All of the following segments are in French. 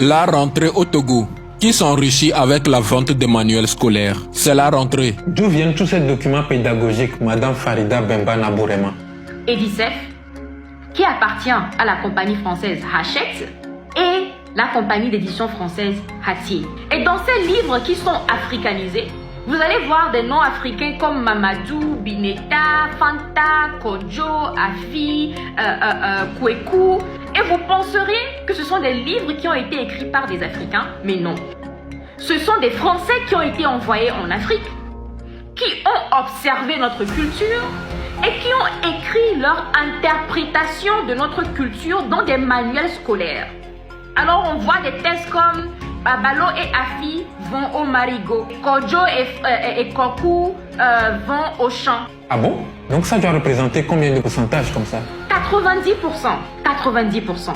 La rentrée au Togo, qui s'enrichit avec la vente des manuels scolaires. C'est la rentrée. D'où viennent tous ces documents pédagogiques, Madame Farida Bemba Nabourema? Edicef, qui appartient à la compagnie française Hachette et la compagnie d'édition française Hatier. Et dans ces livres qui sont africanisés, vous allez voir des noms africains comme Mamadou, Bineta, Fanta, Kodjo, Afi, Kweku. Et vous penserez que ce sont des livres qui ont été écrits par des Africains, mais non. Ce sont des Français qui ont été envoyés en Afrique, qui ont observé notre culture et qui ont écrit leur interprétation de notre culture dans des manuels scolaires. Alors on voit des textes comme Babalo et Afi vont au marigot, Kodjo et Koku vont au champ. Ah bon? Donc ça doit représenter combien de pourcentage comme ça? 90%. 90%.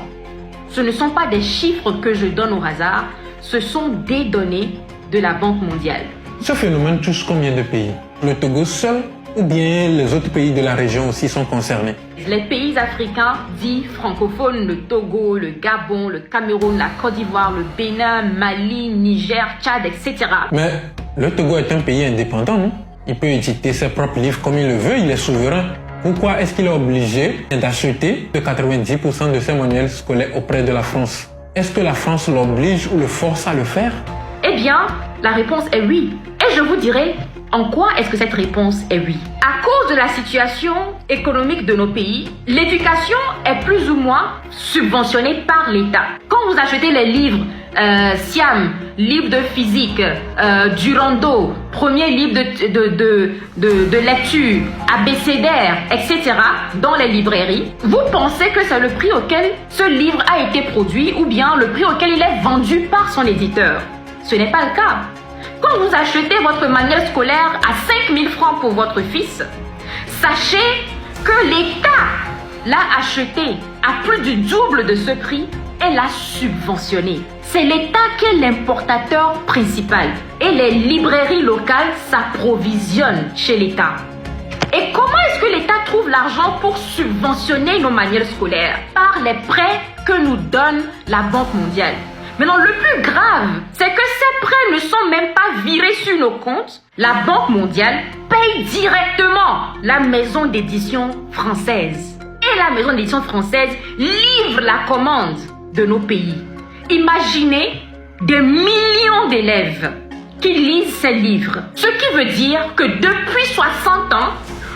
Ce ne sont pas des chiffres que je donne au hasard, ce sont des données de la Banque mondiale. Ce phénomène touche combien de pays? Le Togo seul ou bien les autres pays de la région aussi sont concernés? Les pays africains dits francophones, le Togo, le Gabon, le Cameroun, la Côte d'Ivoire, le Bénin, Mali, Niger, Tchad, etc. Mais le Togo est un pays indépendant, non? Il peut éditer ses propres livres comme il le veut, il est souverain. Pourquoi est-ce qu'il est obligé d'acheter 90% de ses manuels scolaires auprès de la France? Est-ce que la France l'oblige ou le force à le faire? Eh bien, la réponse est oui. Et je vous dirai en quoi est-ce que cette réponse est oui. À cause de la situation économique de nos pays, l'éducation est plus ou moins subventionnée par l'État. Quand vous achetez les livres Siam, livre de physique, Durando, premier livre de lecture, abécédaire, etc. dans les librairies, vous pensez que c'est le prix auquel ce livre a été produit ou bien le prix auquel il est vendu par son éditeur. Ce n'est pas le cas. Quand vous achetez votre manuel scolaire à 5 000 francs pour votre fils, sachez que l'État l'a acheté à plus du double de ce prix et l'a subventionné. C'est l'État qui est l'importateur principal et les librairies locales s'approvisionnent chez l'État. Et comment est-ce que l'État trouve l'argent pour subventionner nos manuels scolaires? Par les prêts que nous donne la Banque mondiale. Maintenant, le plus grave, c'est que ces prêts ne sont même pas virés sur nos comptes. La Banque mondiale paye directement la maison d'édition française. Et la maison d'édition française livre la commande de nos pays. Imaginez des millions d'élèves qui lisent ces livres. Ce qui veut dire que depuis 60 ans,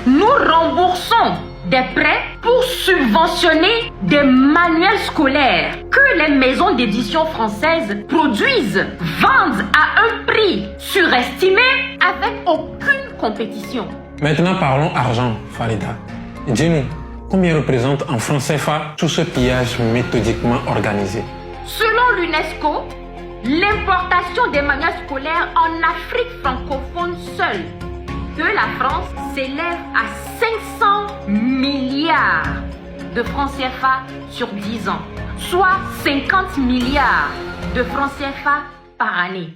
nous remboursons des prêts pour subventionner des manuels scolaires que les maisons d'édition françaises produisent, vendent à un prix surestimé avec aucune compétition. Maintenant parlons argent, Farida. Dis-nous, combien représente en francs CFA tout ce pillage méthodiquement organisé? Selon l'UNESCO, l'importation des manuels scolaires en Afrique francophone seule de la France s'élève à 500 milliards de francs CFA sur 10 ans, soit 50 milliards de francs CFA par année.